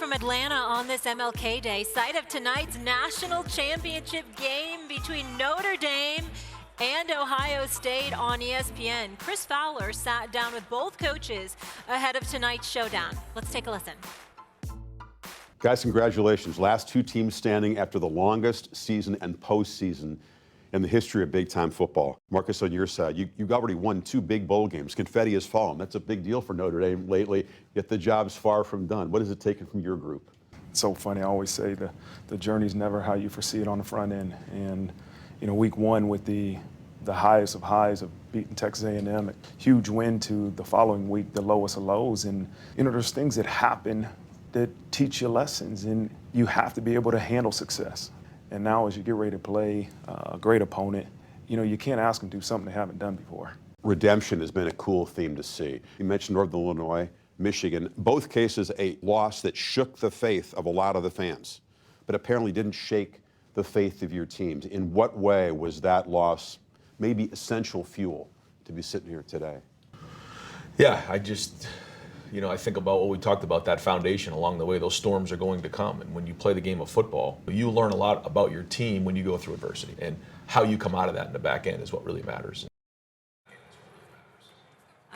from Atlanta on this MLK Day, site of tonight's national championship game between Notre Dame and Ohio State on ESPN. Chris Fowler sat down with both coaches ahead of tonight's showdown. Let's take a listen. Guys, congratulations. Last two teams standing after the longest season and postseason in the history of big-time football. Marcus, on your side, you've already won two big bowl games. Confetti has fallen. That's a big deal for Notre Dame lately, yet the job's far from done. What has it taken from your group? It's so funny. I always say the journey's never how you foresee it on the front end. And, you know, week one with the highest of highs of beating Texas A&M, a huge win to the following week, the lowest of lows. And, you know, there's things that happen that teach you lessons, and you have to be able to handle success. And now as you get ready to play a great opponent, you know, you can't ask them to do something they haven't done before. Redemption has been a cool theme to see. You mentioned Northern Illinois, Michigan, both cases a loss that shook the faith of a lot of the fans, but apparently didn't shake the faith of your teams. In what way was that loss maybe essential fuel to be sitting here today? Yeah, I think about what we talked about, that foundation along the way. Those storms are going to come. And when you play the game of football, you learn a lot about your team when you go through adversity. And how you come out of that in the back end is what really matters.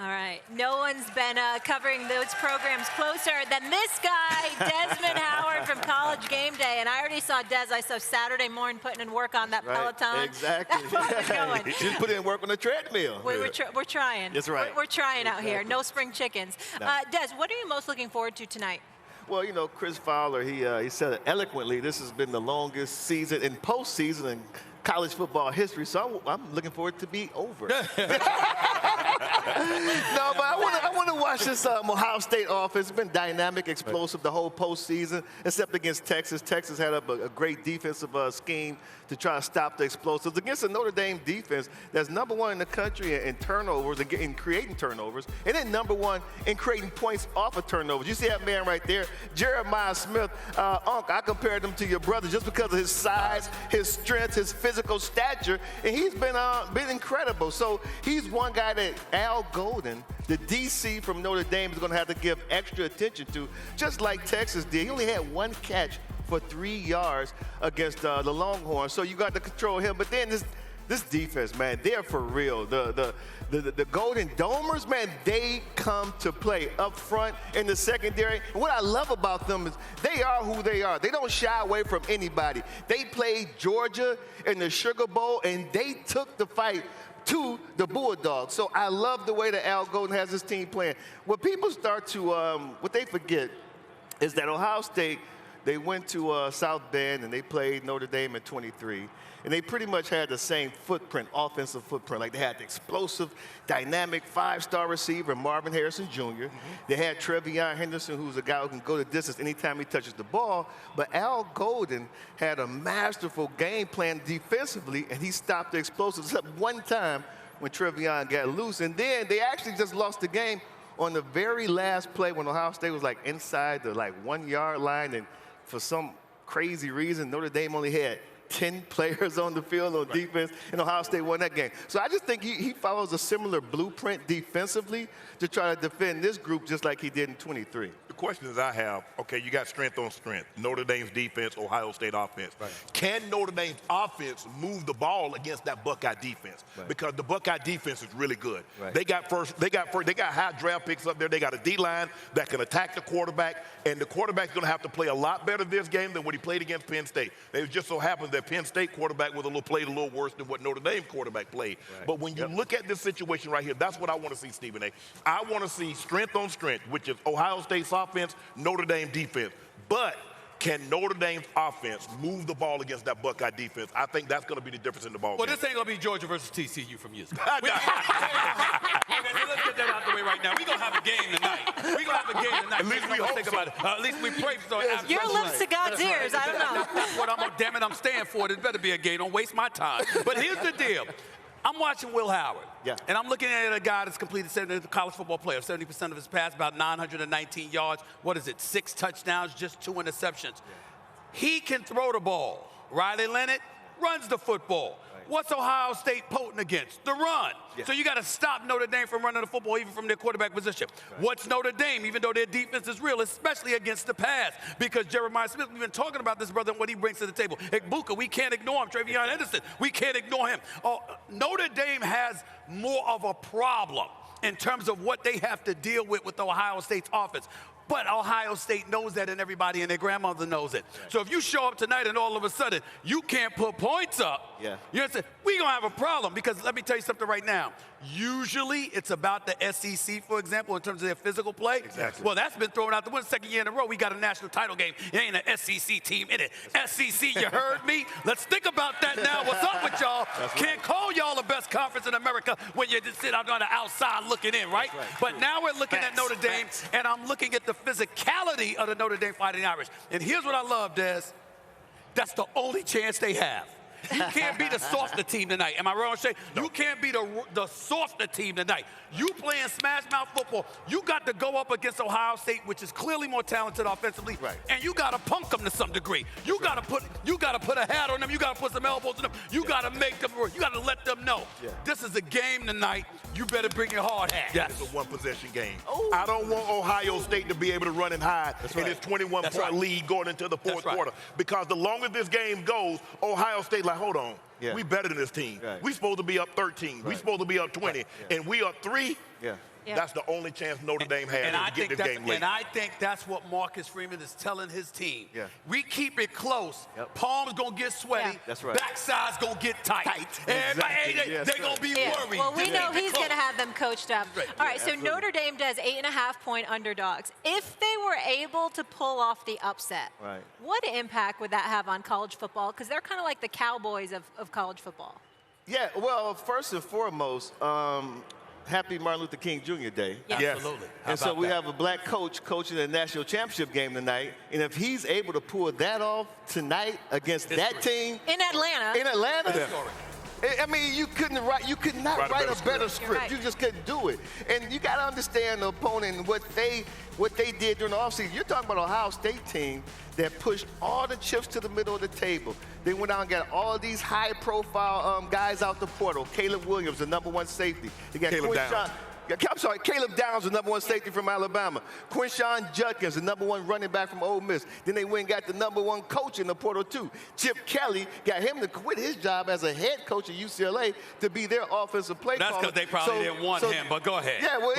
All right. No one's been covering those programs closer than this guy, Desmond Howard from College Game Day. And I already saw Des. I saw Saturday morning putting in work on that Peloton. Exactly. That's going. Just put in work on the treadmill. We're trying. That's right. We're trying out here. No spring chickens. No. Des, what are you most looking forward to tonight? Well, you know, Chris Fowler, he said it eloquently. This has been the longest season in postseason in college football history, so I'm looking for it to be over. No, but I want to watch this Ohio State offense. It's been dynamic, explosive the whole postseason, except against Texas. Texas had a great defensive scheme to try to stop the explosives against a Notre Dame defense that's number one in the country in turnovers and in creating turnovers, and then number one in creating points off of turnovers. You see that man right there, Jeremiah Smith. Unc, I compared him to your brother just because of his size, his strength, his physical stature, and he's been incredible. So he's one guy that Al Golden, the DC from Notre Dame, is going to have to give extra attention to, just like Texas did. He only had one catch for 3 yards against the Longhorns, so you got to control him. But then this defense, man, they're for real. The Golden Domers, man, they come to play up front in the secondary. And what I love about them is they are who they are. They don't shy away from anybody. They played Georgia in the Sugar Bowl, and they took the fight to the Bulldogs. So I love the way that Al Golden has his team playing. What people start to, what they forget is that Ohio State, they went to South Bend and they played Notre Dame in 23. And they pretty much had the same footprint, offensive footprint. Like they had the explosive, dynamic, five-star receiver, Marvin Harrison Jr. They had Trevion Henderson, who's a guy who can go the distance anytime he touches the ball. But Al Golden had a masterful game plan defensively, and he stopped the explosives except one time when Trevion got loose. And then they actually just lost the game on the very last play when Ohio State was like inside the 1 yard line, and for some crazy reason, Notre Dame only had 10 players on the field on defense, and Ohio State won that game. So I just think he follows a similar blueprint defensively to try to defend this group just like he did in 23. The question is I have, okay, you got strength on strength. Notre Dame's defense, Ohio State offense. Right. Can Notre Dame's offense move the ball against that Buckeye defense? Right. Because the Buckeye defense is really good. Right. They got high draft picks up there. They got a D-line that can attack the quarterback, and the quarterback's going to have to play a lot better this game than what he played against Penn State. It just so happens that Penn State quarterback played a little worse than what Notre Dame quarterback played. Right. But when you look at this situation right here, that's what I want to see, Stephen A. I want to see strength on strength, which is Ohio State's offense, Notre Dame defense. But can Notre Dame's offense move the ball against that Buckeye defense? I think that's going to be the difference in the ball game. Well, this ain't going to be Georgia versus TCU from years ago. Okay, let's get that out the way right now. We're going to have a game tonight. We're going to have a game tonight. At least we hope so. At least we pray so. Your lips to God's ears. I don't know. That's what damn it, I'm staying for it. It better be a game. Don't waste my time. But here's the deal. I'm watching Will Howard, and I'm looking at a guy that's completed 70% college football player, 70% of his pass, about 919 yards. 6 touchdowns, just 2 interceptions. He can throw the ball. Riley Leonard, runs the football. What's Ohio State potent against? The run. So you got to stop Notre Dame from running the football, even from their quarterback position. What's Notre Dame, even though their defense is real, especially against the pass? Because Jeremiah Smith, we've been talking about this brother and what he brings to the table. Igbuka, we can't ignore him. Travion Henderson, we can't ignore him. Notre Dame has more of a problem in terms of what they have to deal with Ohio State's offense. But Ohio State knows that, and everybody and their grandmother knows it. So if you show up tonight and all of a sudden you can't put points up, you know what I'm saying? We're going to have a problem, because let me tell you something right now. Usually it's about the SEC, for example, in terms of their physical play. Well, that's been thrown out the window. Second year in a row, we got a national title game. It ain't an SEC team in it. SEC, you heard me? Let's think about that now. What's up with y'all? Can't call y'all the best conference in America when you just sit out on the outside looking in, right? But now we're looking at Notre Dame, and I'm looking at the physicality of the Notre Dame Fighting Irish. And here's what I love, Des. That's the only chance they have. You can't be the softer team tonight. Am I wrong, Shay? No. You can't be the softer team tonight. You playing smash mouth football. You got to go up against Ohio State, which is clearly more talented offensively, and you got to punk them to some degree. You got to put a hat on them. You got to put some elbows on them. You got to make them work. You got to let them know this is a game tonight. You better bring your hard hat. It's a one-possession game. I don't want Ohio State to be able to run and hide in this 21-point lead going into the fourth quarter, because the longer this game goes, Ohio State like, hold on, we better than this team. We supposed to be up 13. We supposed to be up 20, and we up 3. That's the only chance Notre Dame has to get this game late. And I think that's what Marcus Freeman is telling his team. We keep it close. Palms going to get sweaty. Backside's going to get tight. They're going to be worried. Well, we know he's going to have them coached up. All right, so Notre Dame does 8.5-point underdogs. If they were able to pull off the upset, what impact would that have on college football? Because they're kind of like the Cowboys of college football. Yeah, well, first and foremost, happy Martin Luther King Jr. Day. Absolutely. And so we have a black coach coaching a national championship game tonight. And if he's able to pull that off tonight against that team. In Atlanta. I mean, you could not write a better script. You just couldn't do it. And you got to understand the opponent and what they did during the offseason. You're talking about an Ohio State team that pushed all the chips to the middle of the table. They went out and got all these high-profile guys out the portal. Caleb Williams, the #1 safety. They got Caleb Downs, the #1 safety from Alabama. Quinshon Judkins, the #1 running back from Ole Miss. Then they went and got the #1 coach in the portal, too. Chip Kelly got him to quit his job as a head coach at UCLA to be their offensive play caller. That's because they probably didn't want him, but go ahead. Yeah, well,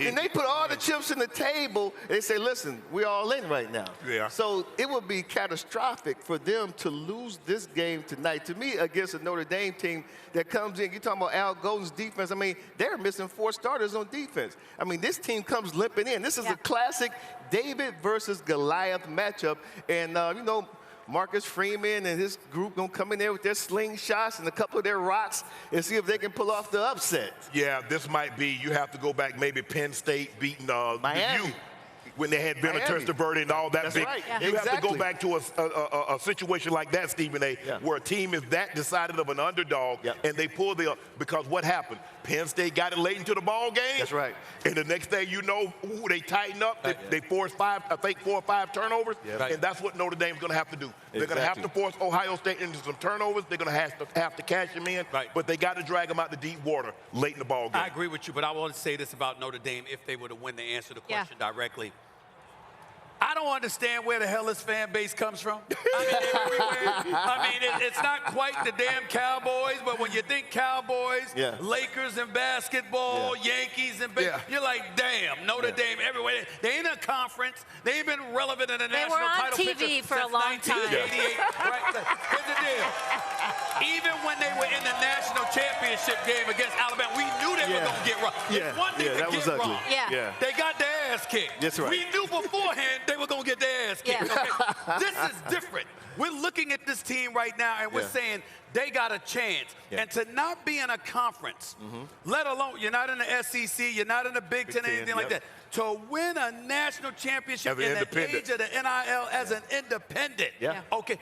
and they put all the chips in the table. They say, listen, we're all in right now. So it would be catastrophic for them to lose this game tonight. To me, against a Notre Dame team that comes in, you're talking about Al Golden's defense. I mean, they're missing 4 starters on defense. I mean, this team comes limping in. This is a classic David versus Goliath matchup. And, Marcus Freeman and his group going to come in there with their slingshots and a couple of their rocks and see if they can pull off the upset. Yeah, this might be, you have to go back, maybe Penn State beating Miami. When they had Benner Testaverde and all that you have to go back to a situation like that, Stephen A., where a team is that decided of an underdog and they pull because what happened? Penn State got it late into the ball game. That's right. And the next thing you know, they tighten up. They force 4 or 5 turnovers, and that's what Notre Dame's going to have to do. They're going to have to force Ohio State into some turnovers. They're going to have to cash them in, but they got to drag them out the deep water late in the ball game. I agree with you, but I want to say this about Notre Dame if they were to win to answer the question directly. I don't understand where the hell this fan base comes from. I mean, they're everywhere. I mean, it's not quite the damn Cowboys, but when you think Cowboys, Lakers in basketball, Yankees in baseball, you're like, damn, Notre Dame everywhere. They ain't a conference. They ain't been relevant in a national title picture. They were on TV for a long time. Here's the deal. Even when they were in the national championship game against Alabama, we knew they were going to get wrong. It's one thing to get wrong. They got their ass kicked. That's right. We knew beforehand they were going to get their ass kicked. This is different. We're looking at this team right now, and we're saying they got a chance. And to not be in a conference, let alone you're not in the SEC, you're not in the Big Ten, anything like that, to win a national championship in the age of the NIL as an independent, okay,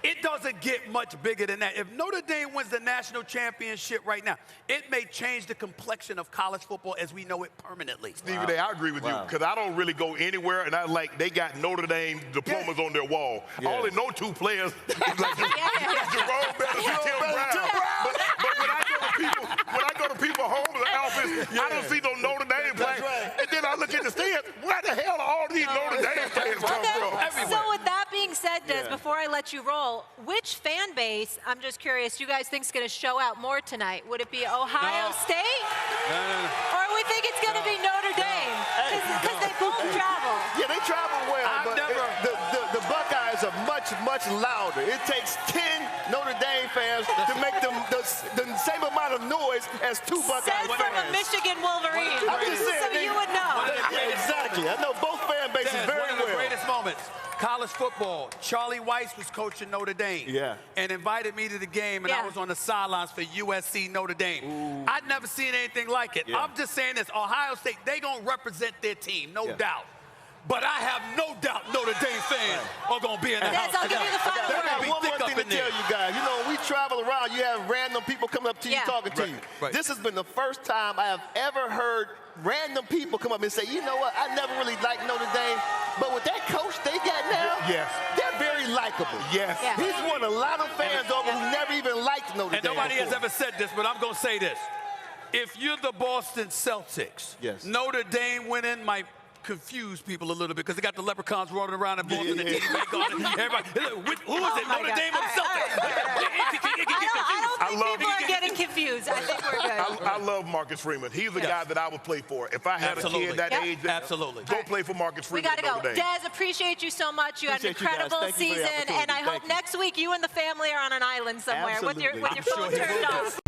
It doesn't get much bigger than that. If Notre Dame wins the national championship right now, it may change the complexion of college football as we know it permanently. Stevie Day, I agree with you, because I don't really go anywhere, and I like they got Notre Dame diplomas on their wall. I only know 2 players, like Jerome Bettis and Tim Brown. But when I go to people's homes and office, I don't see no Notre Dame players. And then I look at the stands, where the hell are all these Notre Dame players come from? So with that being said, Des, before I let you roll, which fan base, I'm just curious, you guys think is going to show out more tonight? Would it be Ohio State? Or we think it's going to be Notre Dame? Because they both travel. Yeah, they travel well, but the Buckeyes are much, much louder. It takes 10 Notre Dame fans to make them the same amount of noise as 2 Buckeye fans. Says from a Michigan Wolverine. I'm just saying, so you would know. Yeah, exactly. I know both fan bases very well. One of the greatest moments. College football. Charlie Weiss was coaching Notre Dame and invited me to the game, and I was on the sidelines for USC Notre Dame. I'd never seen anything like it. I'm just saying this, Ohio State, they going to represent their team, no doubt. But I have no doubt Notre Dame fans are going to be in the house. I'll give you the final I got one more thing to tell you guys. You know, when we travel around, you have random people coming up to you talking to you. This has been the first time I have ever heard random people come up and say, you know what, I never really liked Notre Dame, but with that coach they got now, they're very likable. He's won a lot of fans over who never even liked Notre Dame. And nobody has ever said this, but I'm going to say this. If you're the Boston Celtics, Notre Dame winning might confuse people a little bit because they got the leprechauns running around in Boston and everybody. Who is it? Notre Dame or the Celtics? I don't think people are getting confused. I think we're good. I love Marcus Freeman. He's the guy that I would play for. If I had a kid that age, go play for Marcus Freeman. We got to go. Des, appreciate you so much. You had an incredible season, and I hope next week you and the family are on an island somewhere with your phone turned off.